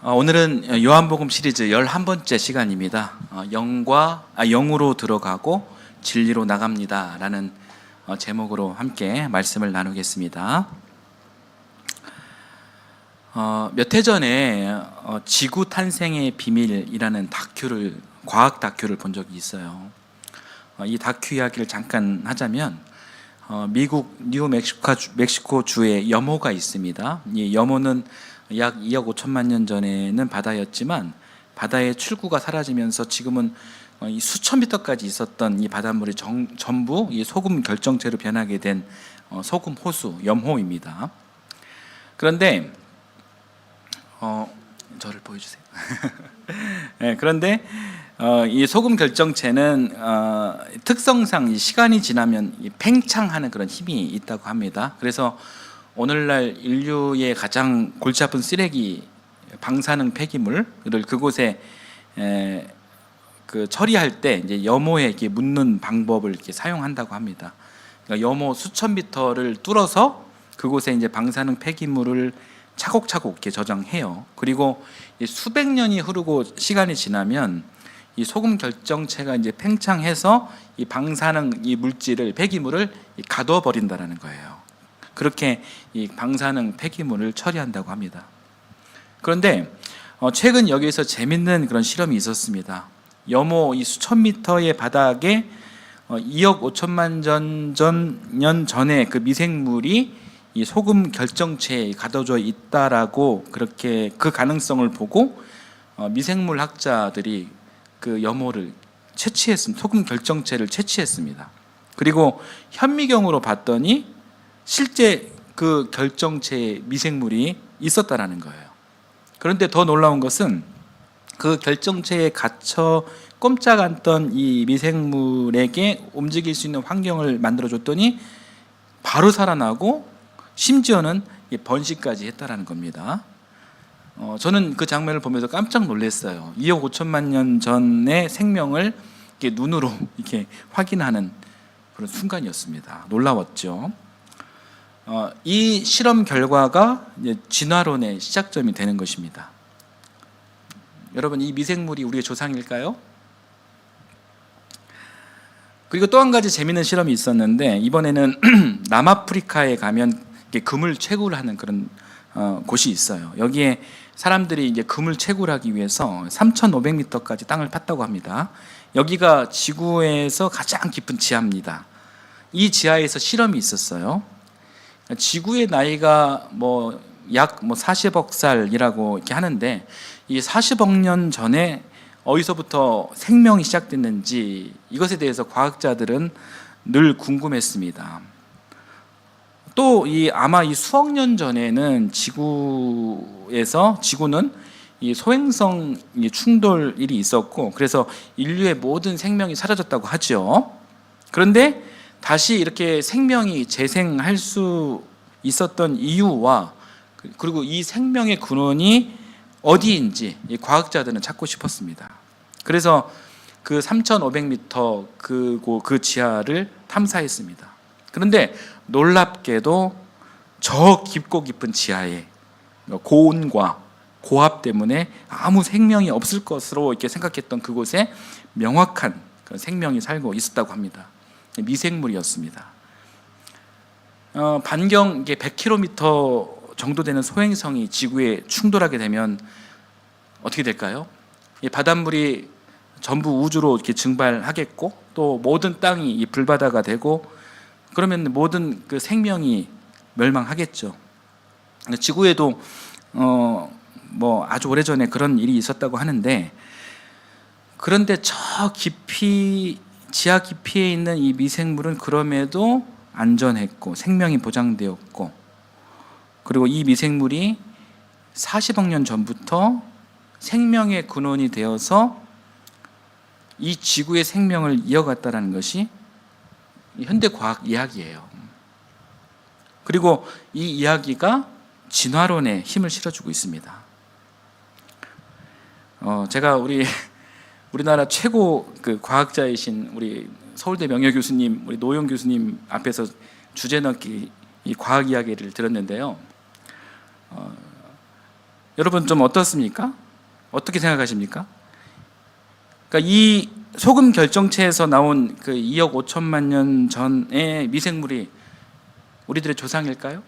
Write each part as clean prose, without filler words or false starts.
오늘은 요한복음 시리즈 11번째 시간입니다. 영으로 들어가고 진리로 나갑니다 라는 제목으로 함께 말씀을 나누겠습니다. 몇 해 전에 지구 탄생의 비밀이라는 과학 다큐를 본 적이 있어요. 이 다큐 이야기를 잠깐 하자면 미국 뉴멕시코 주에 염호가 있습니다. 이 염호는 약 2억 5천만 년 전에는 바다였지만 바다의 출구가 사라지면서 지금은 이 수천 미터까지 있었던 이 바닷물이 전부 이 소금 결정체로 변하게 된 소금 호수 염호입니다. 그런데 저를 보여주세요. 네, 그런데 이 소금 결정체는 특성상 시간이 지나면 팽창하는 그런 힘이 있다고 합니다. 그래서 오늘날 인류의 가장 골치 아픈 쓰레기 방사능 폐기물을 그곳에 처리할 때 이제 염호에 이렇게 묻는 방법을 이렇게 사용한다고 합니다. 그러니까 염호 수천 미터를 뚫어서 그곳에 이제 방사능 폐기물을 차곡차곡 이렇게 저장해요. 그리고 수백 년이 흐르고 시간이 지나면 이 소금 결정체가 이제 팽창해서 이 방사능 이 물질을 폐기물을 가둬 버린다라는 거예요. 그렇게 이 방사능 폐기물을 처리한다고 합니다. 그런데 최근 여기에서 재밌는 그런 실험이 있었습니다. 염호 이 수천 미터의 바닥에 2억 5천만 년 전에 그 미생물이 이 소금 결정체에 가둬져 있다라고 그렇게 그 가능성을 보고 미생물 학자들이 그 염호를 소금 결정체를 채취했습니다. 그리고 현미경으로 봤더니 실제 그 결정체에 미생물이 있었다라는 거예요. 그런데 더 놀라운 것은 그 결정체에 갇혀 꼼짝 않던 이 미생물에게 움직일 수 있는 환경을 만들어줬더니 바로 살아나고 심지어는 번식까지 했다라는 겁니다. 저는 그 장면을 보면서 깜짝 놀랐어요. 2억 5천만 년 전의 생명을 이렇게 눈으로 이렇게 확인하는 그런 순간이었습니다. 놀라웠죠. 이 실험 결과가 이제 진화론의 시작점이 되는 것입니다. 여러분, 이 미생물이 우리의 조상일까요? 그리고 또 한 가지 재미있는 실험이 있었는데 이번에는 남아프리카에 가면 금을 채굴하는 그런 곳이 있어요. 여기에 사람들이 이제 금을 채굴하기 위해서 3,500m까지 땅을 팠다고 합니다. 여기가 지구에서 가장 깊은 지하입니다. 이 지하에서 실험이 있었어요. 지구의 나이가 약 40억 살이라고 이렇게 하는데 이 40억 년 전에 어디서부터 생명이 시작됐는지 이것에 대해서 과학자들은 늘 궁금했습니다. 또 아마 이 수억 년 전에는 지구는 이 소행성 충돌 일이 있었고 그래서 인류의 모든 생명이 사라졌다고 하죠. 그런데 다시 이렇게 생명이 재생할 수 있었던 이유와 그리고 이 생명의 근원이 어디인지 이 과학자들은 찾고 싶었습니다. 그래서 그 3,500m 그 지하를 탐사했습니다. 그런데 놀랍게도 저 깊고 깊은 지하에 고온과 고압 때문에 아무 생명이 없을 것으로 이렇게 생각했던 그곳에 명확한 생명이 살고 있었다고 합니다. 미생물이었습니다. 반경 100km 정도 되는 소행성이 지구에 충돌하게 되면 어떻게 될까요? 이 바닷물이 전부 우주로 이렇게 증발하겠고 또 모든 땅이 이 불바다가 되고 그러면 모든 그 생명이 멸망하겠죠. 지구에도 아주 오래전에 그런 일이 있었다고 하는데 그런데 저 깊이 지하 깊이에 있는 이 미생물은 그럼에도 안전했고 생명이 보장되었고 그리고 이 미생물이 40억 년 전부터 생명의 근원이 되어서 이 지구의 생명을 이어갔다는 것이 현대 과학 이야기예요. 그리고 이 이야기가 진화론에 힘을 실어주고 있습니다. 제가 우리나라 최고 그 과학자이신 우리 서울대 명예 교수님, 우리 노영 교수님 앞에서 주제 넘기 이 과학 이야기를 들었는데요. 여러분 좀 어떻습니까? 어떻게 생각하십니까? 그러니까 이 소금 결정체에서 나온 그 2억 5천만 년 전의 미생물이 우리들의 조상일까요?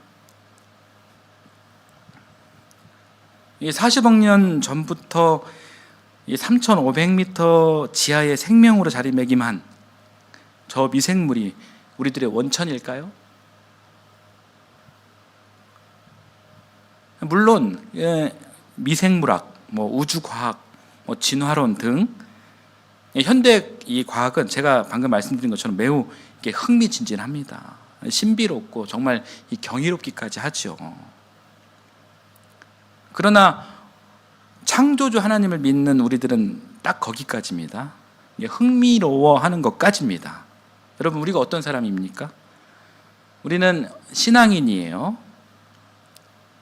이 40억 년 전부터 이 3,500m 지하의 생명으로 자리매김한 저 미생물이 우리들의 원천일까요? 물론 미생물학, 우주과학, 진화론 등 현대 이 과학은 제가 방금 말씀드린 것처럼 매우 흥미진진합니다. 신비롭고 정말 경이롭기까지 하죠. 그러나 창조주 하나님을 믿는 우리들은 딱 거기까지입니다. 흥미로워하는 것까지입니다. 여러분, 우리가 어떤 사람입니까? 우리는 신앙인이에요.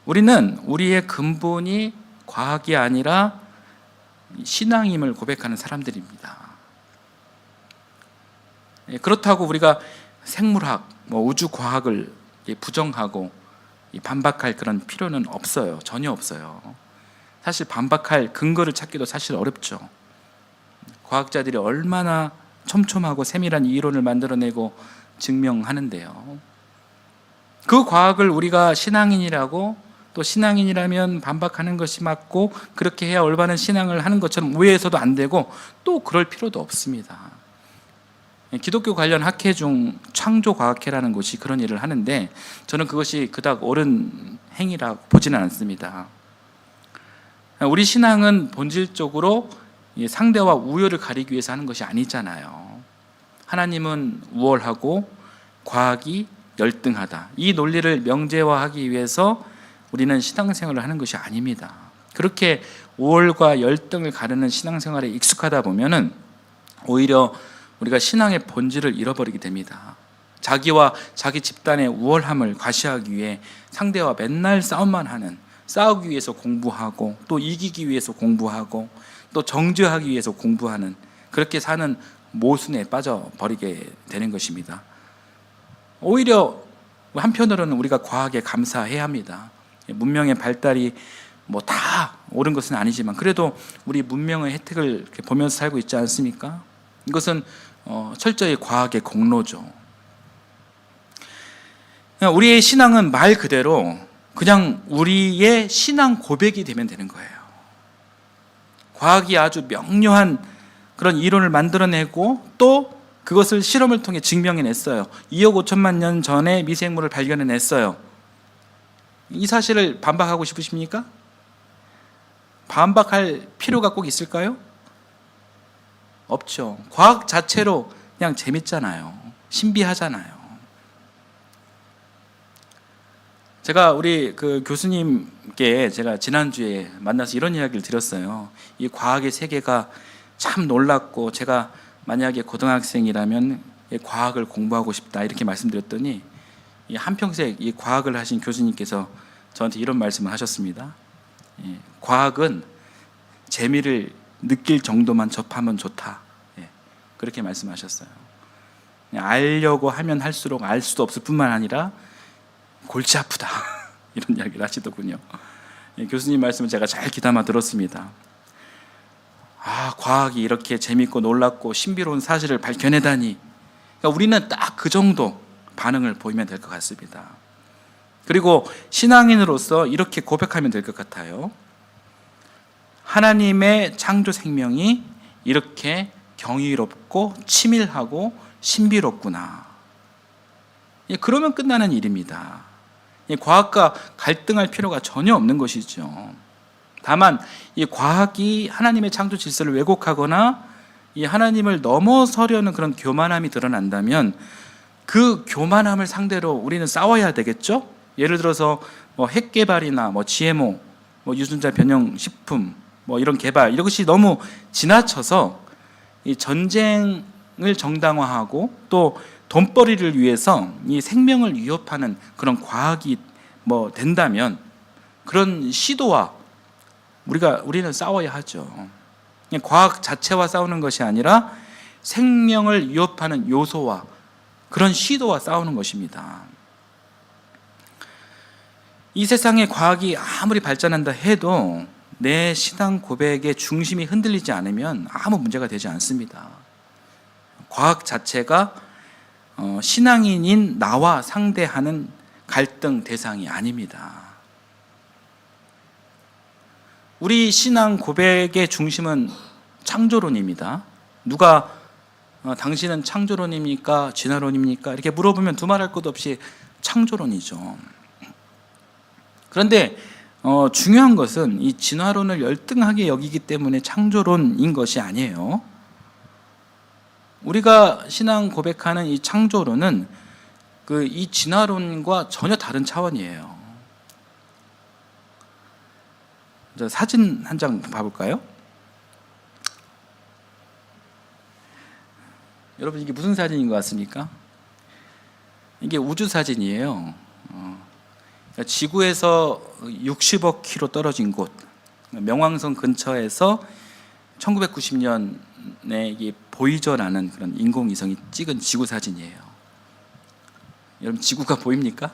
우리는 우리의 근본이 과학이 아니라 신앙임을 고백하는 사람들입니다. 그렇다고 우리가 생물학, 우주과학을 부정하고 반박할 그런 필요는 없어요. 전혀 없어요. 사실 반박할 근거를 찾기도 사실 어렵죠. 과학자들이 얼마나 촘촘하고 세밀한 이론을 만들어내고 증명하는데요. 그 과학을 우리가 신앙인이라고, 또 신앙인이라면 반박하는 것이 맞고 그렇게 해야 올바른 신앙을 하는 것처럼 오해해서도 안 되고, 또 그럴 필요도 없습니다. 기독교 관련 학회 중 창조과학회라는 곳이 그런 일을 하는데 저는 그것이 그닥 옳은 행위라고 보지는 않습니다. 우리 신앙은 본질적으로 상대와 우열을 가리기 위해서 하는 것이 아니잖아요. 하나님은 우월하고 과학이 열등하다, 이 논리를 명제화하기 위해서 우리는 신앙생활을 하는 것이 아닙니다. 그렇게 우월과 열등을 가르는 신앙생활에 익숙하다 보면은 오히려 우리가 신앙의 본질을 잃어버리게 됩니다. 자기와 자기 집단의 우월함을 과시하기 위해 상대와 맨날 싸움만 하는, 싸우기 위해서 공부하고 또 이기기 위해서 공부하고 또 정죄하기 위해서 공부하는, 그렇게 사는 모순에 빠져버리게 되는 것입니다. 오히려 한편으로는 우리가 과학에 감사해야 합니다. 문명의 발달이 다 옳은 것은 아니지만 그래도 우리 문명의 혜택을 보면서 살고 있지 않습니까? 이것은 철저히 과학의 공로죠. 우리의 신앙은 말 그대로 그냥 우리의 신앙 고백이 되면 되는 거예요. 과학이 아주 명료한 그런 이론을 만들어내고 또 그것을 실험을 통해 증명해냈어요. 2억 5천만 년 전에 미생물을 발견해냈어요. 이 사실을 반박하고 싶으십니까? 반박할 필요가 꼭 있을까요? 없죠. 과학 자체로 그냥 재밌잖아요. 신비하잖아요. 제가 우리 그 교수님께 제가 지난주에 만나서 이런 이야기를 드렸어요. 이 과학의 세계가 참 놀랍고 제가 만약에 고등학생이라면 과학을 공부하고 싶다 이렇게 말씀드렸더니 한평생 이 과학을 하신 교수님께서 저한테 이런 말씀을 하셨습니다. 과학은 재미를 느낄 정도만 접하면 좋다. 그렇게 말씀하셨어요. 알려고 하면 할수록 알 수도 없을 뿐만 아니라 골치 아프다 이런 이야기를 하시더군요. 교수님 말씀을 제가 잘 귀담아 들었습니다. 과학이 이렇게 재밌고 놀랍고 신비로운 사실을 밝혀내다니. 그러니까 우리는 딱 그 정도 반응을 보이면 될 것 같습니다. 그리고 신앙인으로서 이렇게 고백하면 될 것 같아요. 하나님의 창조 생명이 이렇게 경이롭고 치밀하고 신비롭구나. 그러면 끝나는 일입니다. 과학과 갈등할 필요가 전혀 없는 것이죠. 다만 이 과학이 하나님의 창조 질서를 왜곡하거나 이 하나님을 넘어서려는 그런 교만함이 드러난다면 그 교만함을 상대로 우리는 싸워야 되겠죠? 예를 들어서 핵 개발이나 GMO, 유전자 변형 식품, 이런 개발, 이것이 너무 지나쳐서 이 전쟁을 정당화하고 또 돈벌이를 위해서 이 생명을 위협하는 그런 과학이 된다면 그런 시도와 우리는 싸워야 하죠. 과학 자체와 싸우는 것이 아니라 생명을 위협하는 요소와 그런 시도와 싸우는 것입니다. 이 세상의 과학이 아무리 발전한다 해도 내 신앙 고백의 중심이 흔들리지 않으면 아무 문제가 되지 않습니다. 과학 자체가 신앙인인 나와 상대하는 갈등 대상이 아닙니다. 우리 신앙 고백의 중심은 창조론입니다. 누가 당신은 창조론입니까? 진화론입니까? 이렇게 물어보면 두말할 것 없이 창조론이죠. 그런데 중요한 것은 이 진화론을 열등하게 여기기 때문에 창조론인 것이 아니에요. 우리가 신앙 고백하는 이 창조론은 이 진화론과 전혀 다른 차원이에요. 사진 한 장 봐볼까요? 여러분, 이게 무슨 사진인 것 같습니까? 이게 우주 사진이에요. 그러니까 지구에서 60억 킬로 떨어진 곳, 명왕성 근처에서 1990년에 이게 보이저라는 그런 인공위성이 찍은 지구 사진이에요. 여러분, 지구가 보입니까?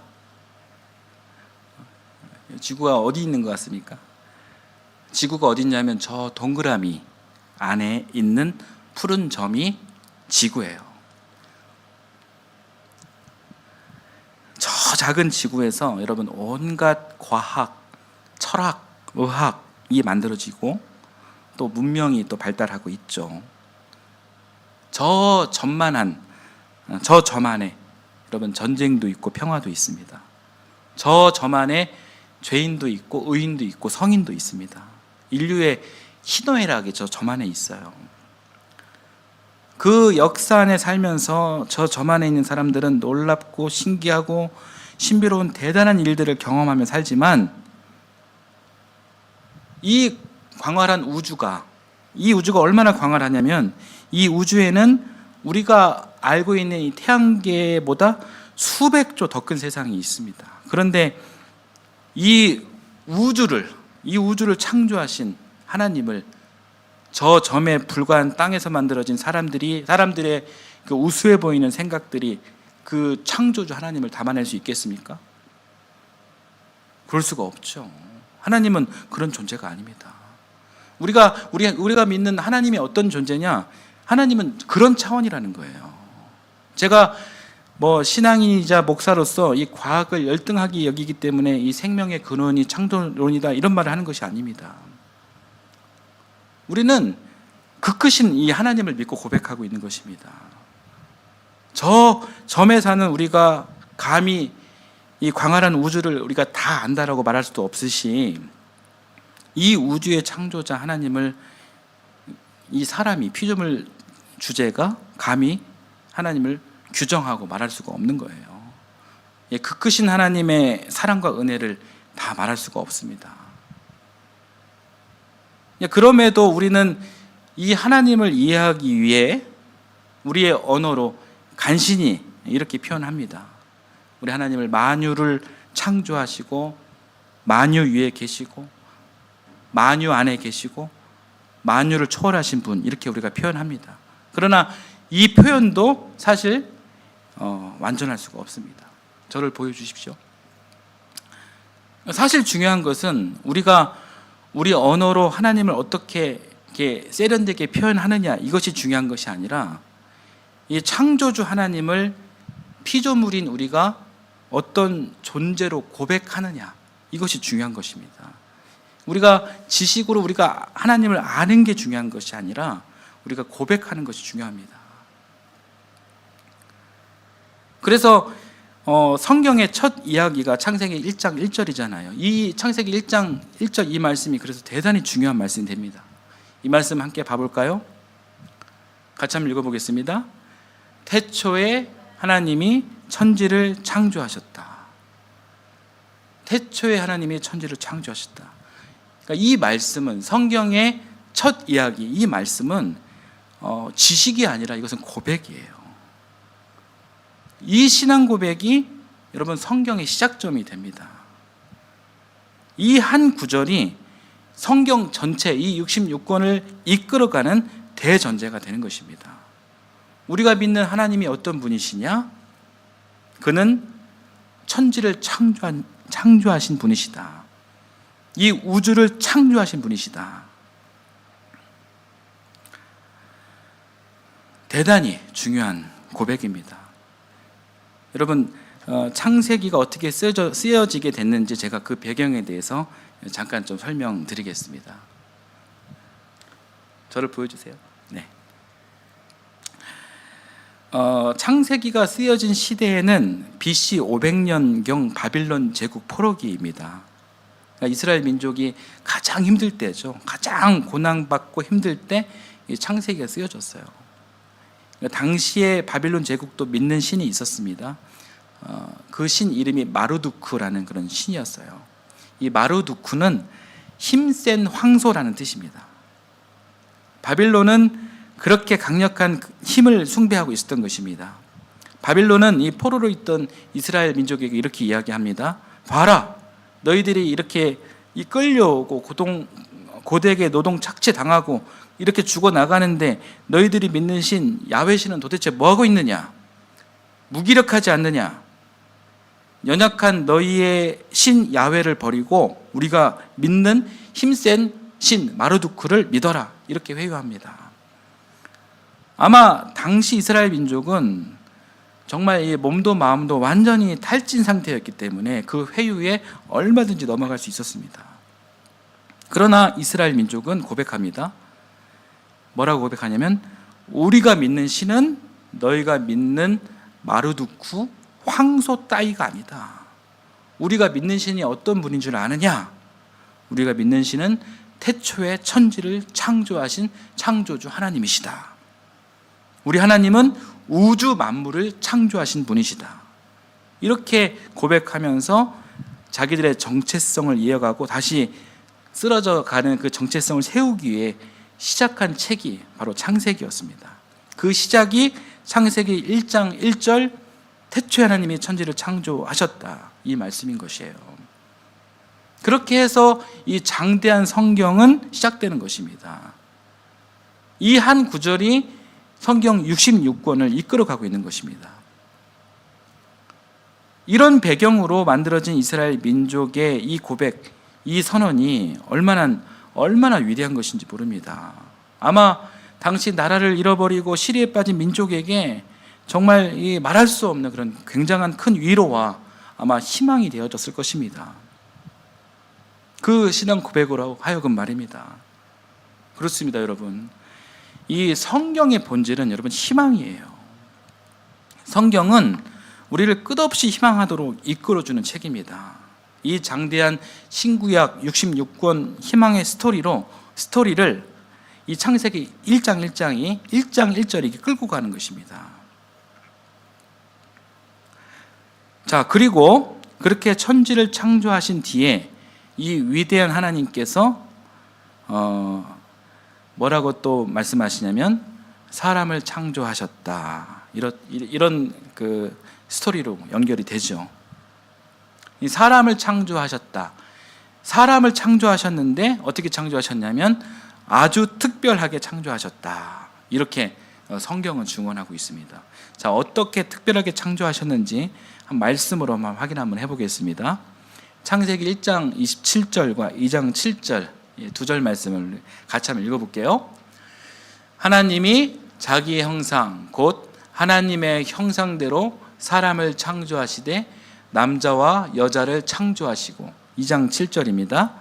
지구가 어디 있는 것 같습니까? 지구가 어디 있냐면 저 동그라미 안에 있는 푸른 점이 지구예요. 저 작은 지구에서 여러분 온갖 과학, 철학, 의학이 만들어지고 또 문명이 또 발달하고 있죠. 저 점 안에 여러분 전쟁도 있고 평화도 있습니다. 저 점 안에 죄인도 있고 의인도 있고 성인도 있습니다. 인류의 희노애락이 저 점 안에 있어요. 그 역사 안에 살면서 저 점 안에 있는 사람들은 놀랍고 신기하고 신비로운 대단한 일들을 경험하며 살지만 이 광활한 우주가 얼마나 광활하냐면 이 우주에는 우리가 알고 있는 이 태양계보다 수백 조 더 큰 세상이 있습니다. 그런데 이 우주를 창조하신 하나님을 저 점에 불과한 땅에서 만들어진 사람들의 그 우수해 보이는 생각들이 그 창조주 하나님을 담아낼 수 있겠습니까? 그럴 수가 없죠. 하나님은 그런 존재가 아닙니다. 우리가 믿는 하나님이 어떤 존재냐? 하나님은 그런 차원이라는 거예요. 제가 신앙인이자 목사로서 이 과학을 열등하게 여기기 때문에 이 생명의 근원이 창조론이다 이런 말을 하는 것이 아닙니다. 우리는 그 크신 이 하나님을 믿고 고백하고 있는 것입니다. 저 점에 사는 우리가 감히 이 광활한 우주를 우리가 다 안다라고 말할 수도 없으시 이 우주의 창조자 하나님을 이 사람이 피조물 주제가 감히 하나님을 규정하고 말할 수가 없는 거예요. 그 크신 하나님의 사랑과 은혜를 다 말할 수가 없습니다. 그럼에도 우리는 이 하나님을 이해하기 위해 우리의 언어로 간신히 이렇게 표현합니다. 우리 하나님을 만유를 창조하시고 만유 위에 계시고 만유 안에 계시고 만유를 초월하신 분 이렇게 우리가 표현합니다. 그러나 이 표현도 사실 완전할 수가 없습니다. 저를 보여주십시오. 사실 중요한 것은 우리가 우리 언어로 하나님을 어떻게 이렇게 세련되게 표현하느냐 이것이 중요한 것이 아니라 이 창조주 하나님을 피조물인 우리가 어떤 존재로 고백하느냐 이것이 중요한 것입니다. 우리가 지식으로 우리가 하나님을 아는 게 중요한 것이 아니라 우리가 고백하는 것이 중요합니다. 그래서 성경의 첫 이야기가 창세기 1장 1절이잖아요. 이 창세기 1장 1절 이 말씀이 그래서 대단히 중요한 말씀이 됩니다. 이 말씀 함께 봐볼까요? 같이 한번 읽어보겠습니다. 태초에 하나님이 천지를 창조하셨다. 태초에 하나님이 천지를 창조하셨다. 그러니까 이 말씀은 성경의 첫 이야기, 이 말씀은 지식이 아니라 이것은 고백이에요. 이 신앙 고백이 여러분 성경의 시작점이 됩니다. 이 한 구절이 성경 전체 이 66권을 이끌어가는 대전제가 되는 것입니다. 우리가 믿는 하나님이 어떤 분이시냐? 그는 천지를 창조한 창조하신 분이시다. 이 우주를 창조하신 분이시다. 대단히 중요한 고백입니다. 여러분, 창세기가 어떻게 쓰여지게 됐는지 제가 그 배경에 대해서 잠깐 좀 설명드리겠습니다. 저를 보여주세요. 네. 창세기가 쓰여진 시대에는 BC 500년경 바빌론 제국 포로기입니다. 그러니까 이스라엘 민족이 가장 힘들 때죠. 가장 고난받고 힘들 때 이 창세기가 쓰여졌어요. 그러니까 당시에 바빌론 제국도 믿는 신이 있었습니다. 그 신 이름이 마르두크라는 그런 신이었어요. 이 마르두크는 힘센 황소라는 뜻입니다. 바빌론은 그렇게 강력한 힘을 숭배하고 있었던 것입니다. 바빌론은 이 포로로 있던 이스라엘 민족에게 이렇게 이야기합니다. 봐라, 너희들이 이렇게 끌려오고 고되게 노동 착취당하고 이렇게 죽어나가는데 너희들이 믿는 신 야훼 신은 도대체 뭐하고 있느냐? 무기력하지 않느냐? 연약한 너희의 신 야훼를 버리고 우리가 믿는 힘센 신 마르두크를 믿어라, 이렇게 회유합니다. 아마 당시 이스라엘 민족은 정말 이 몸도 마음도 완전히 탈진 상태였기 때문에 그 회유에 얼마든지 넘어갈 수 있었습니다. 그러나 이스라엘 민족은 고백합니다. 뭐라고 고백하냐면, 우리가 믿는 신은 너희가 믿는 마르두크 황소 따위가 아니다. 우리가 믿는 신이 어떤 분인 줄 아느냐? 우리가 믿는 신은 태초에 천지를 창조하신 창조주 하나님이시다. 우리 하나님은 우주 만물을 창조하신 분이시다. 이렇게 고백하면서 자기들의 정체성을 이어가고 다시 쓰러져 가는 그 정체성을 세우기 위해 시작한 책이 바로 창세기였습니다. 그 시작이 창세기 1장 1절 태초에 하나님이 천지를 창조하셨다, 이 말씀인 것이에요. 그렇게 해서 이 장대한 성경은 시작되는 것입니다. 이 한 구절이 성경 66권을 이끌어가고 있는 것입니다. 이런 배경으로 만들어진 이스라엘 민족의 이 고백, 이 선언이 얼마나 위대한 것인지 모릅니다. 아마 당시 나라를 잃어버리고 시리에 빠진 민족에게 정말 이 말할 수 없는 그런 굉장한 큰 위로와 아마 희망이 되어졌을 것입니다. 그 신앙 고백으로 하여금 말입니다. 그렇습니다, 여러분. 이 성경의 본질은 여러분 희망이에요. 성경은 우리를 끝없이 희망하도록 이끌어주는 책입니다. 이 장대한 신구약 66권 희망의 스토리를 이 창세기 1장 1절이 끌고 가는 것입니다. 자, 그리고 그렇게 천지를 창조하신 뒤에 이 위대한 하나님께서 뭐라고 또 말씀하시냐면, 사람을 창조하셨다, 이런 그 스토리로 연결이 되죠. 이 사람을 창조하셨다. 사람을 창조하셨는데 어떻게 창조하셨냐면 아주 특별하게 창조하셨다, 이렇게 성경은 증언하고 있습니다. 자, 어떻게 특별하게 창조하셨는지 한 말씀으로 한번 해보겠습니다. 창세기 1장 27절과 2장 7절 두 절 말씀을 같이 한번 읽어볼게요. 하나님이 자기의 형상 곧 하나님의 형상대로 사람을 창조하시되 남자와 여자를 창조하시고, 2장 7절입니다.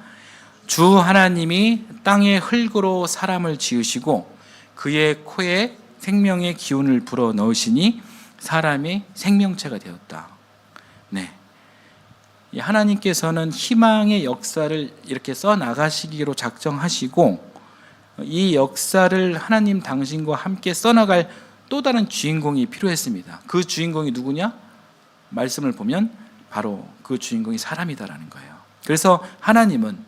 주 하나님이 땅의 흙으로 사람을 지으시고 그의 코에 생명의 기운을 불어 넣으시니 사람이 생명체가 되었다. 네, 하나님께서는 희망의 역사를 이렇게 써나가시기로 작정하시고, 이 역사를 하나님 당신과 함께 써나갈 또 다른 주인공이 필요했습니다. 그 주인공이 누구냐? 말씀을 보면 바로 그 주인공이 사람이다라는 거예요. 그래서 하나님은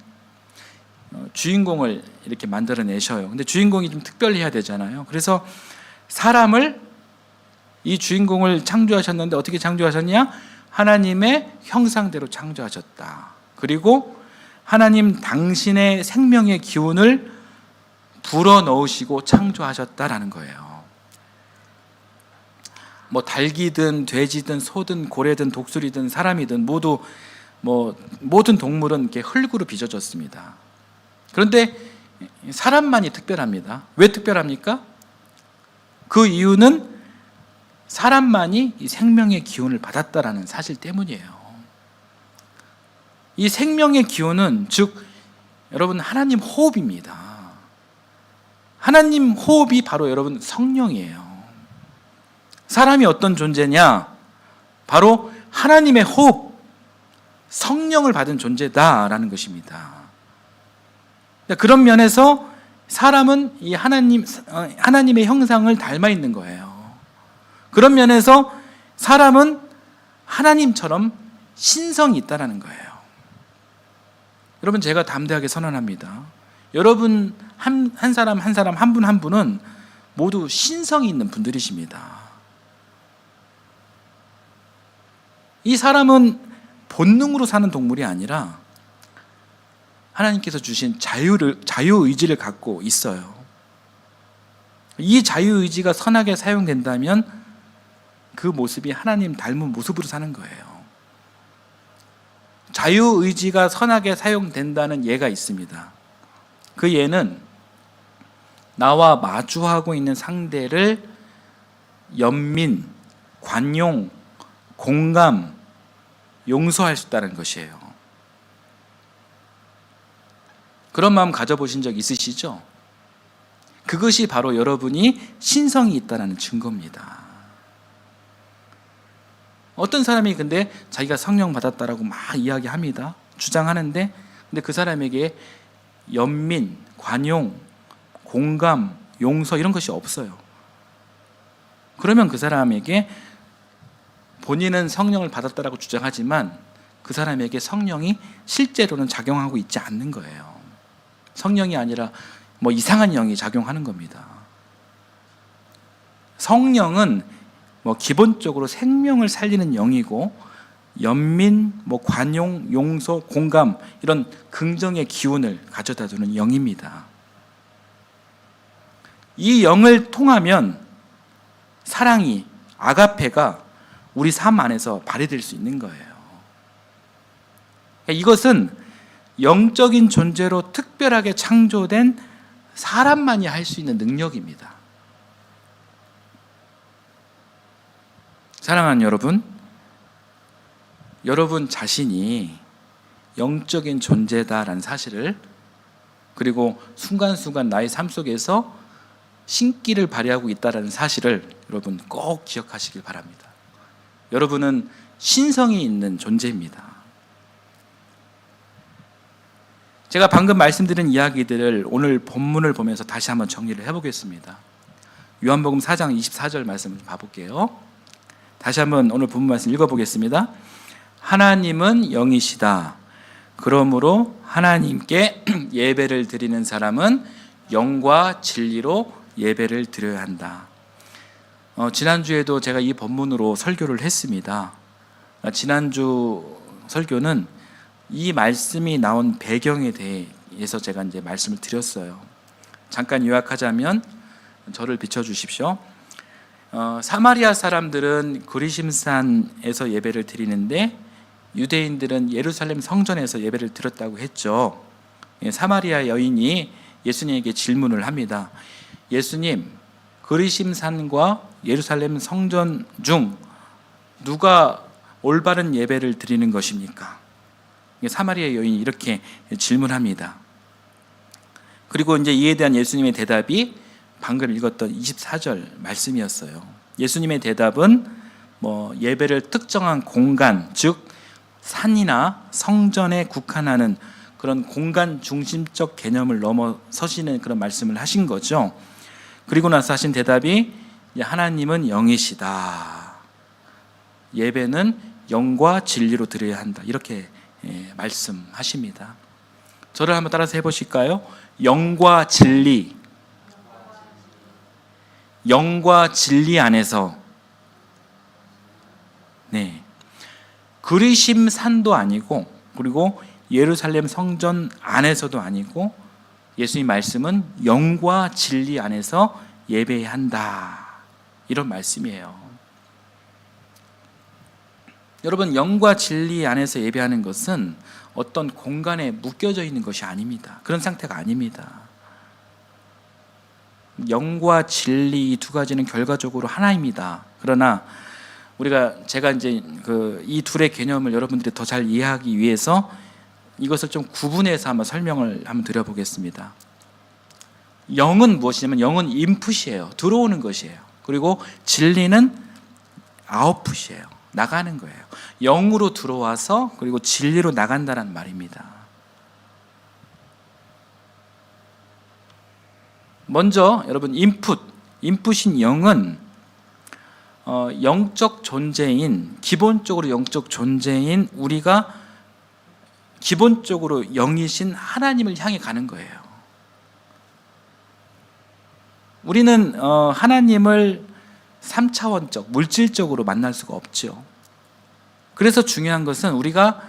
주인공을 이렇게 만들어내셔요. 근데 주인공이 좀 특별해야 되잖아요. 그래서 사람을, 이 주인공을 창조하셨는데 어떻게 창조하셨냐? 하나님의 형상대로 창조하셨다. 그리고 하나님 당신의 생명의 기운을 불어넣으시고 창조하셨다라는 거예요. 뭐 닭이든 돼지든 소든 고래든 독수리든 사람이든 모두 모든 동물은 이렇게 흙으로 빚어졌습니다. 그런데 사람만이 특별합니다. 왜 특별합니까? 그 이유는 사람만이 이 생명의 기운을 받았다라는 사실 때문이에요. 이 생명의 기운은 즉 여러분 하나님 호흡입니다. 하나님 호흡이 바로 여러분 성령이에요. 사람이 어떤 존재냐? 바로 하나님의 호흡, 성령을 받은 존재다라는 것입니다. 그런 면에서 사람은 이 하나님의 형상을 닮아 있는 거예요. 그런 면에서 사람은 하나님처럼 신성이 있다라는 거예요. 여러분, 제가 담대하게 선언합니다. 여러분 한 사람 한 분 한 분은 모두 신성이 있는 분들이십니다. 이 사람은 본능으로 사는 동물이 아니라 하나님께서 주신 자유의지를 갖고 있어요. 이 자유의지가 선하게 사용된다면 그 모습이 하나님 닮은 모습으로 사는 거예요. 자유의지가 선하게 사용된다는 예가 있습니다. 그 예는 나와 마주하고 있는 상대를 연민, 관용, 공감, 용서할 수 있다는 것이에요. 그런 마음 가져보신 적 있으시죠? 그것이 바로 여러분이 신성이 있다는 증거입니다. 어떤 사람이 근데 자기가 성령 받았다라고 막 이야기합니다. 주장하는데 근데 그 사람에게 연민, 관용, 공감, 용서 이런 것이 없어요. 그러면 그 사람에게 본인은 성령을 받았다라고 주장하지만 그 사람에게 성령이 실제로는 작용하고 있지 않는 거예요. 성령이 아니라 이상한 영이 작용하는 겁니다. 성령은 기본적으로 생명을 살리는 영이고 연민, 관용, 용서, 공감 이런 긍정의 기운을 가져다 주는 영입니다. 이 영을 통하면 사랑이, 아가페가 우리 삶 안에서 발휘될 수 있는 거예요. 이것은 영적인 존재로 특별하게 창조된 사람만이 할 수 있는 능력입니다. 사랑하는 여러분 자신이 영적인 존재다라는 사실을, 그리고 순간순간 나의 삶 속에서 신기를 발휘하고 있다는 사실을 여러분 꼭 기억하시길 바랍니다. 여러분은 신성이 있는 존재입니다. 제가 방금 말씀드린 이야기들을 오늘 본문을 보면서 다시 한번 정리를 해보겠습니다. 요한복음 4장 24절 말씀을 봐볼게요. 다시 한번 오늘 본문 말씀 읽어보겠습니다. 하나님은 영이시다. 그러므로 하나님께 예배를 드리는 사람은 영과 진리로 예배를 드려야 한다. 지난주에도 제가 이 본문으로 설교를 했습니다. 지난주 설교는 이 말씀이 나온 배경에 대해서 제가 이제 말씀을 드렸어요. 잠깐 요약하자면 저를 비춰주십시오. 사마리아 사람들은 그리심산에서 예배를 드리는데 유대인들은 예루살렘 성전에서 예배를 드렸다고 했죠. 사마리아 여인이 예수님에게 질문을 합니다. 예수님, 그리심산과 예루살렘 성전 중 누가 올바른 예배를 드리는 것입니까? 사마리아 여인이 이렇게 질문합니다. 그리고 이제 이에 대한 예수님의 대답이 방금 읽었던 24절 말씀이었어요. 예수님의 대답은 예배를 특정한 공간, 즉 산이나 성전에 국한하는 그런 공간 중심적 개념을 넘어서시는 그런 말씀을 하신 거죠. 그리고 나서 하신 대답이 하나님은 영이시다. 예배는 영과 진리로 드려야 한다. 이렇게 말씀하십니다. 저를 한번 따라서 해보실까요? 영과 진리. 영과 진리 안에서 그리심 산도 아니고 그리고 예루살렘 성전 안에서도 아니고 예수님 말씀은 영과 진리 안에서 예배해야 한다. 이런 말씀이에요. 여러분, 영과 진리 안에서 예배하는 것은 어떤 공간에 묶여져 있는 것이 아닙니다. 그런 상태가 아닙니다. 영과 진리 이 두 가지는 결과적으로 하나입니다. 그러나 제가 이제 이 둘의 개념을 여러분들이 더 잘 이해하기 위해서 이것을 좀 구분해서 한번 설명을 한번 드려보겠습니다. 영은 무엇이냐면 영은 인풋이에요. 들어오는 것이에요. 그리고 진리는 아웃풋이에요. 나가는 거예요. 영으로 들어와서 그리고 진리로 나간다는 말입니다. 먼저 여러분, 인풋인 영은 영적 존재인, 기본적으로 영적 존재인 우리가 기본적으로 영이신 하나님을 향해 가는 거예요. 우리는 하나님을 3차원적, 물질적으로 만날 수가 없죠. 그래서 중요한 것은 우리가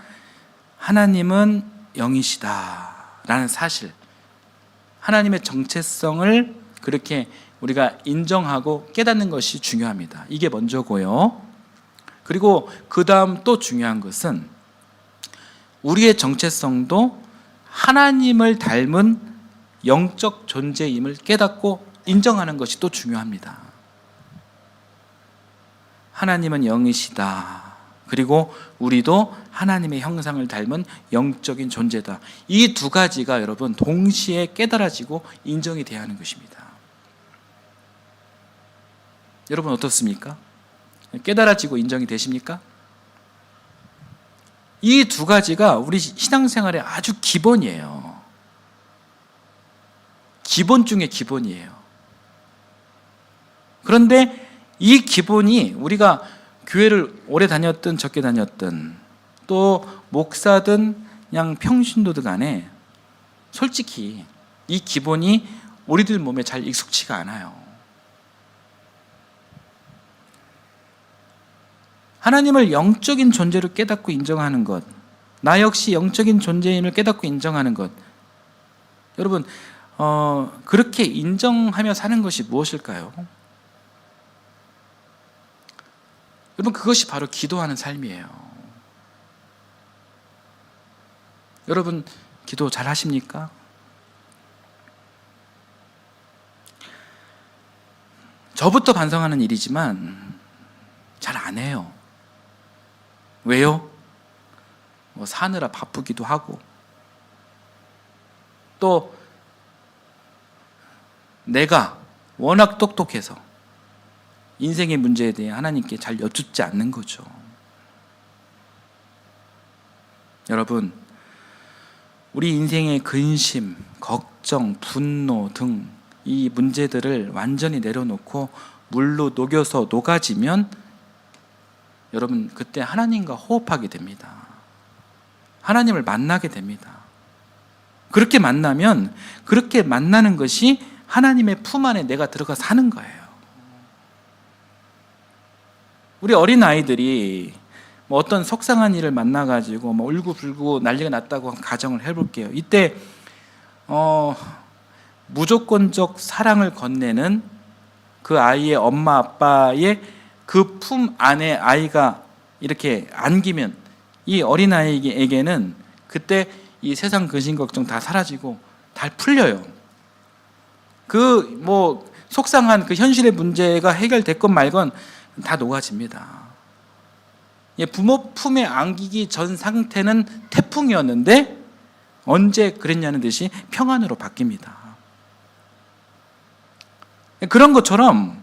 하나님은 영이시다라는 사실, 하나님의 정체성을 그렇게 우리가 인정하고 깨닫는 것이 중요합니다. 이게 먼저고요. 그리고 그 다음 또 중요한 것은 우리의 정체성도 하나님을 닮은 영적 존재임을 깨닫고 인정하는 것이 또 중요합니다. 하나님은 영이시다. 그리고 우리도 하나님의 형상을 닮은 영적인 존재다. 이 두 가지가 여러분 동시에 깨달아지고 인정이 돼야 하는 것입니다. 여러분 어떻습니까? 깨달아지고 인정이 되십니까? 이 두 가지가 우리 신앙생활의 아주 기본이에요. 기본 중에 기본이에요. 그런데 이 기본이 우리가 교회를 오래 다녔든 적게 다녔든 또 목사든 그냥 평신도들 간에 솔직히 이 기본이 우리들 몸에 잘 익숙치가 않아요. 하나님을 영적인 존재로 깨닫고 인정하는 것, 나 역시 영적인 존재임을 깨닫고 인정하는 것, 여러분 그렇게 인정하며 사는 것이 무엇일까요? 여러분 그것이 바로 기도하는 삶이에요. 여러분 기도 잘 하십니까? 저부터 반성하는 일이지만 잘 안 해요. 왜요? 사느라 바쁘기도 하고 또 내가 워낙 똑똑해서 인생의 문제에 대해 하나님께 잘 여쭙지 않는 거죠. 여러분, 우리 인생의 근심, 걱정, 분노 등 이 문제들을 완전히 내려놓고 물로 녹여서 녹아지면 여러분 그때 하나님과 호흡하게 됩니다. 하나님을 만나게 됩니다. 그렇게 만나면 그렇게 만나는 것이 하나님의 품 안에 내가 들어가 사는 거예요. 우리 어린 아이들이 어떤 속상한 일을 만나가지고 울고불고 난리가 났다고 가정을 해볼게요. 이때 무조건적 사랑을 건네는 그 아이의 엄마 아빠의 그 품 안에 아이가 이렇게 안기면 이 어린 아이에게는 그때 이 세상 근심 걱정 다 사라지고 다 풀려요. 속상한 그 현실의 문제가 해결됐건 말건 다 녹아집니다. 부모 품에 안기기 전 상태는 태풍이었는데 언제 그랬냐는 듯이 평안으로 바뀝니다. 그런 것처럼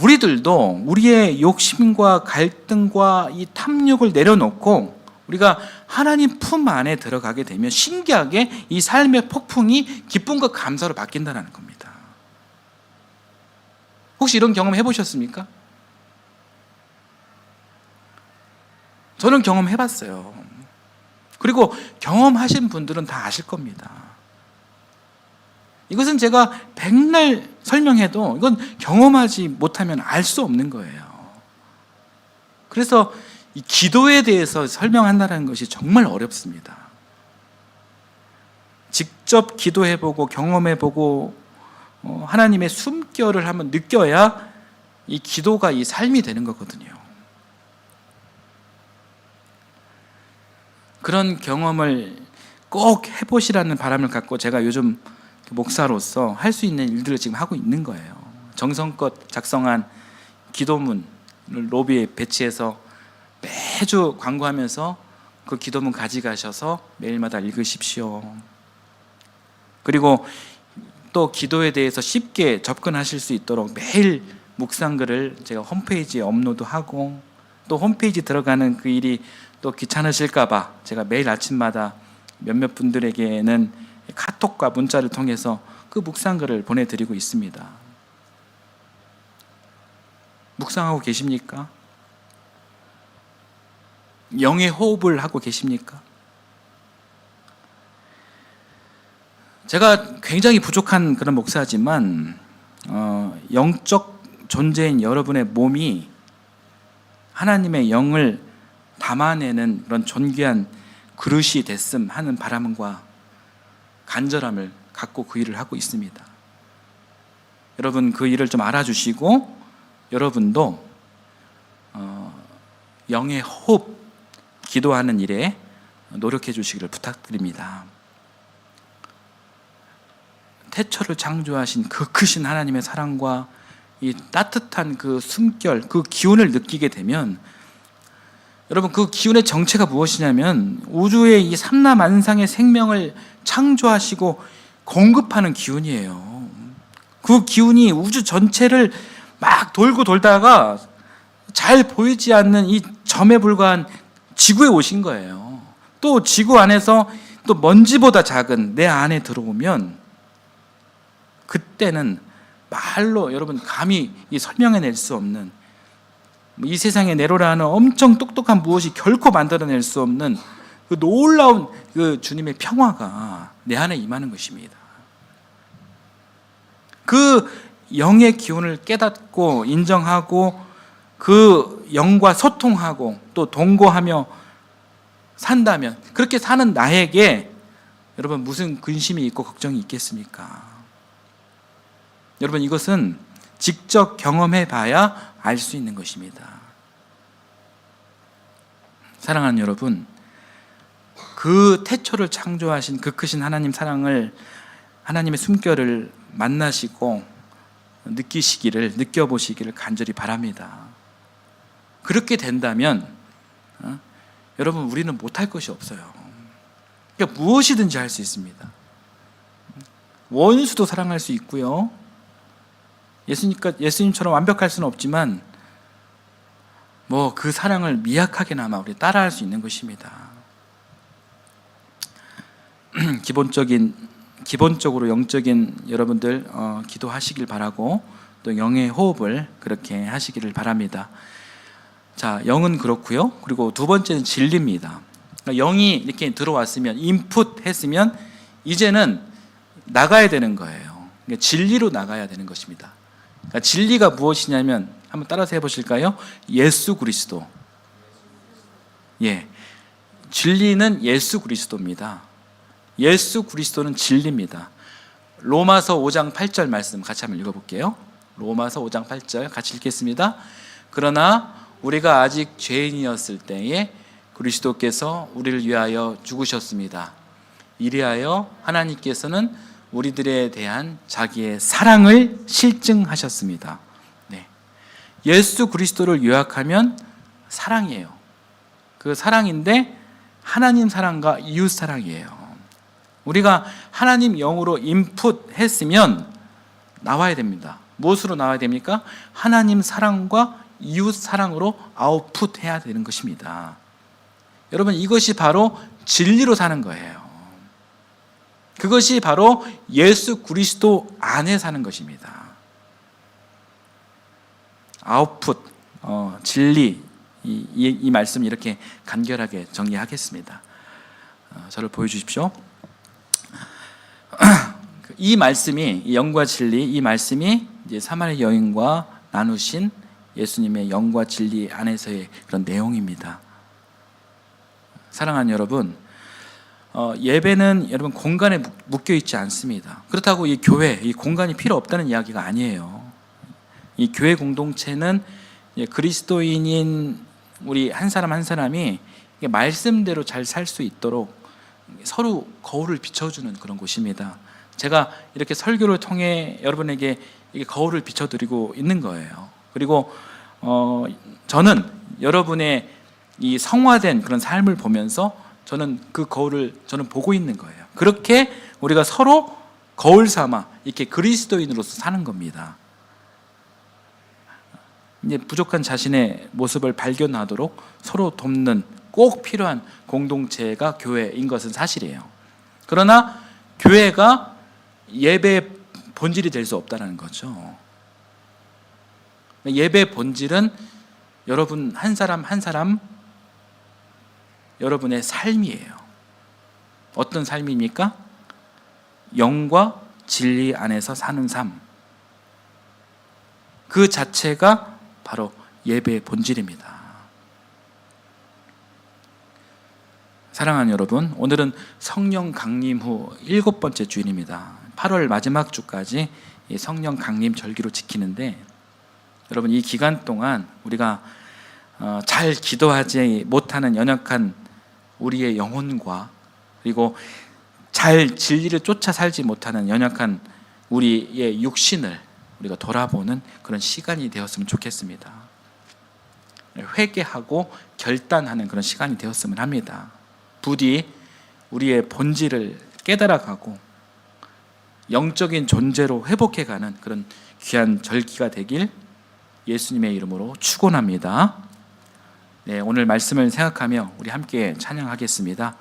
우리들도 우리의 욕심과 갈등과 이 탐욕을 내려놓고 우리가 하나님 품 안에 들어가게 되면 신기하게 이 삶의 폭풍이 기쁨과 감사로 바뀐다는 겁니다. 혹시 이런 경험 해보셨습니까? 저는 경험해봤어요. 그리고 경험하신 분들은 다 아실 겁니다. 이것은 제가 백날 설명해도 이건 경험하지 못하면 알 수 없는 거예요. 그래서 이 기도에 대해서 설명한다는 것이 정말 어렵습니다. 직접 기도해보고 경험해보고 하나님의 숨결을 한번 느껴야 이 기도가 이 삶이 되는 거거든요. 그런 경험을 꼭 해보시라는 바람을 갖고 제가 요즘 목사로서 할 수 있는 일들을 지금 하고 있는 거예요. 정성껏 작성한 기도문을 로비에 배치해서 매주 광고하면서 그 기도문 가져가셔서 매일마다 읽으십시오. 그리고 또 기도에 대해서 쉽게 접근하실 수 있도록 매일 묵상글을 제가 홈페이지에 업로드하고, 또 홈페이지 들어가는 그 일이 또 귀찮으실까 봐 제가 매일 아침마다 몇몇 분들에게는 카톡과 문자를 통해서 그 묵상글을 보내드리고 있습니다. 묵상하고 계십니까? 영의 호흡을 하고 계십니까? 제가 굉장히 부족한 그런 목사지만 영적 존재인 여러분의 몸이 하나님의 영을 담아내는 그런 존귀한 그릇이 됐음 하는 바람과 간절함을 갖고 그 일을 하고 있습니다. 여러분 그 일을 좀 알아주시고 여러분도 영의 호흡, 기도하는 일에 노력해 주시기를 부탁드립니다. 태초를 창조하신 그 크신 하나님의 사랑과 이 따뜻한 그 숨결, 그 기운을 느끼게 되면, 여러분 그 기운의 정체가 무엇이냐면 우주의 이 삼라만상의 생명을 창조하시고 공급하는 기운이에요. 그 기운이 우주 전체를 막 돌고 돌다가 잘 보이지 않는 이 점에 불과한 지구에 오신 거예요. 또 지구 안에서 또 먼지보다 작은 내 안에 들어오면 그때는 말로 여러분 감히 설명해낼 수 없는, 이 세상에 내로라 하는 엄청 똑똑한 무엇이 결코 만들어낼 수 없는 그 놀라운 그 주님의 평화가 내 안에 임하는 것입니다. 그 영의 기운을 깨닫고 인정하고 그 영과 소통하고 또 동거하며 산다면, 그렇게 사는 나에게 여러분 무슨 근심이 있고 걱정이 있겠습니까? 여러분 이것은 직접 경험해 봐야 알 수 있는 것입니다. 사랑하는 여러분, 그 태초를 창조하신 그 크신 하나님 사랑을, 하나님의 숨결을 만나시고 느끼시기를, 느껴보시기를 간절히 바랍니다. 그렇게 된다면 여러분 우리는 못할 것이 없어요. 그러니까 무엇이든지 할 수 있습니다. 원수도 사랑할 수 있고요, 예수님처럼 완벽할 수는 없지만 그 사랑을 미약하게나마 우리 따라할 수 있는 것입니다. 기본적으로 영적인 여러분들 기도하시길 바라고, 또 영의 호흡을 그렇게 하시기를 바랍니다. 자, 영은 그렇고요. 그리고 두 번째는 진리입니다. 그러니까 영이 이렇게 들어왔으면, 인풋 했으면 이제는 나가야 되는 거예요. 그러니까 진리로 나가야 되는 것입니다. 그러니까 진리가 무엇이냐면, 한번 따라서 해보실까요? 예수 그리스도. 진리는 예수 그리스도입니다. 예수 그리스도는 진리입니다. 로마서 5장 8절 말씀 같이 한번 읽어볼게요. 로마서 5장 8절 같이 읽겠습니다. 그러나 우리가 아직 죄인이었을 때에 그리스도께서 우리를 위하여 죽으셨습니다. 이리하여 하나님께서는 우리들에 대한 자기의 사랑을 실증하셨습니다. 예수 그리스도를 요약하면 사랑이에요. 그 사랑인데 하나님 사랑과 이웃 사랑이에요. 우리가 하나님 영으로 인풋 했으면 나와야 됩니다. 무엇으로 나와야 됩니까? 하나님 사랑과 이웃 사랑으로 아웃풋 해야 되는 것입니다. 여러분 이것이 바로 진리로 사는 거예요. 그것이 바로 예수 그리스도 안에 사는 것입니다. 아웃풋, 진리, 이 말씀 이렇게 간결하게 정리하겠습니다. 저를 보여주십시오. 이 말씀이, 이 영과 진리, 이 말씀이 이제 사마리아 여인과 나누신 예수님의 영과 진리 안에서의 그런 내용입니다. 사랑하는 여러분, 예배는 여러분 공간에 묶여 있지 않습니다. 그렇다고 이 교회, 이 공간이 필요 없다는 이야기가 아니에요. 이 교회 공동체는 그리스도인인 우리 한 사람 한 사람이 이게 말씀대로 잘 살 수 있도록 서로 거울을 비춰주는 그런 곳입니다. 제가 이렇게 설교를 통해 여러분에게 이게 거울을 비춰드리고 있는 거예요. 그리고 저는 여러분의 이 성화된 그런 삶을 보면서 저는 그 거울을 저는 보고 있는 거예요. 그렇게 우리가 서로 거울 삼아 이렇게 그리스도인으로서 사는 겁니다. 이제 부족한 자신의 모습을 발견하도록 서로 돕는 꼭 필요한 공동체가 교회인 것은 사실이에요. 그러나 교회가 예배의 본질이 될 수 없다는 거죠. 예배의 본질은 여러분 한 사람 한 사람 여러분의 삶이에요. 어떤 삶입니까? 영과 진리 안에서 사는 삶. 그 자체가 바로 예배의 본질입니다. 사랑하는 여러분, 오늘은 성령 강림 후 7번째 주일입니다. 8월 마지막 주까지 성령 강림 절기로 지키는데, 여러분 이 기간 동안 우리가 잘 기도하지 못하는 연약한 우리의 영혼과, 그리고 잘 진리를 쫓아 살지 못하는 연약한 우리의 육신을 우리가 돌아보는 그런 시간이 되었으면 좋겠습니다. 회개하고 결단하는 그런 시간이 되었으면 합니다. 부디 우리의 본질을 깨달아가고 영적인 존재로 회복해가는 그런 귀한 절기가 되길 예수님의 이름으로 축원합니다. 네, 오늘 말씀을 생각하며 우리 함께 찬양하겠습니다.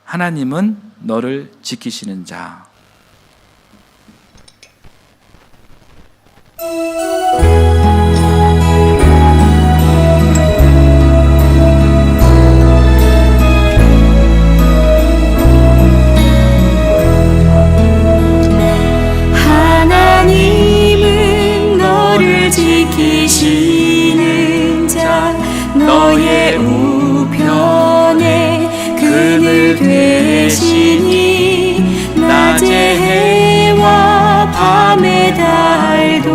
하나님은 너를 지키시는 자. 하나님은 너를 지키시는 자, 너의 우편에 그늘 되시니 낮의 해와 밤의 달도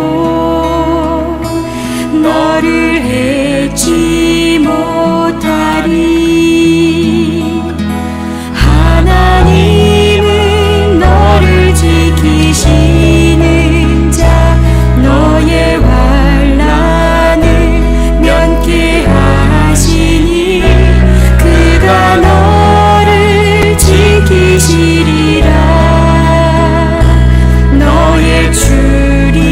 너를 해치 못하리. 하나님은 너를 지키시는 자, 너의 환난을 면케하시니 그가 너를 지키시리라. 너의 주리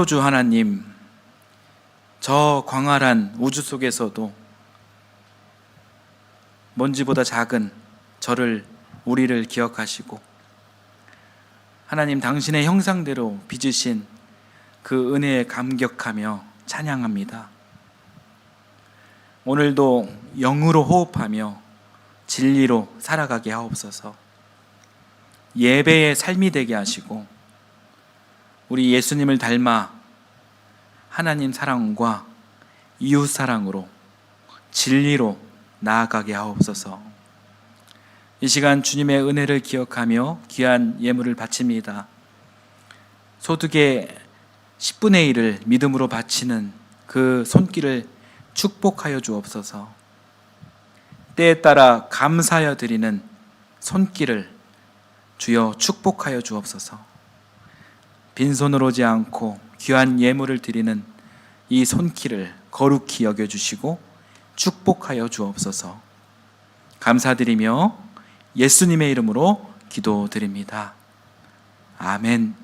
창조주 하나님, 저 광활한 우주 속에서도 먼지보다 작은 우리를 기억하시고 하나님 당신의 형상대로 빚으신 그 은혜에 감격하며 찬양합니다. 오늘도 영으로 호흡하며 진리로 살아가게 하옵소서. 예배의 삶이 되게 하시고 우리 예수님을 닮아 하나님 사랑과 이웃 사랑으로 진리로 나아가게 하옵소서. 이 시간 주님의 은혜를 기억하며 귀한 예물을 바칩니다. 소득의 10분의 1을 믿음으로 바치는 그 손길을 축복하여 주옵소서. 때에 따라 감사하여 드리는 손길을 주여 축복하여 주옵소서. 빈손으로 오지 않고 귀한 예물을 드리는 이 손길을 거룩히 여겨주시고 축복하여 주옵소서. 감사드리며 예수님의 이름으로 기도드립니다. 아멘.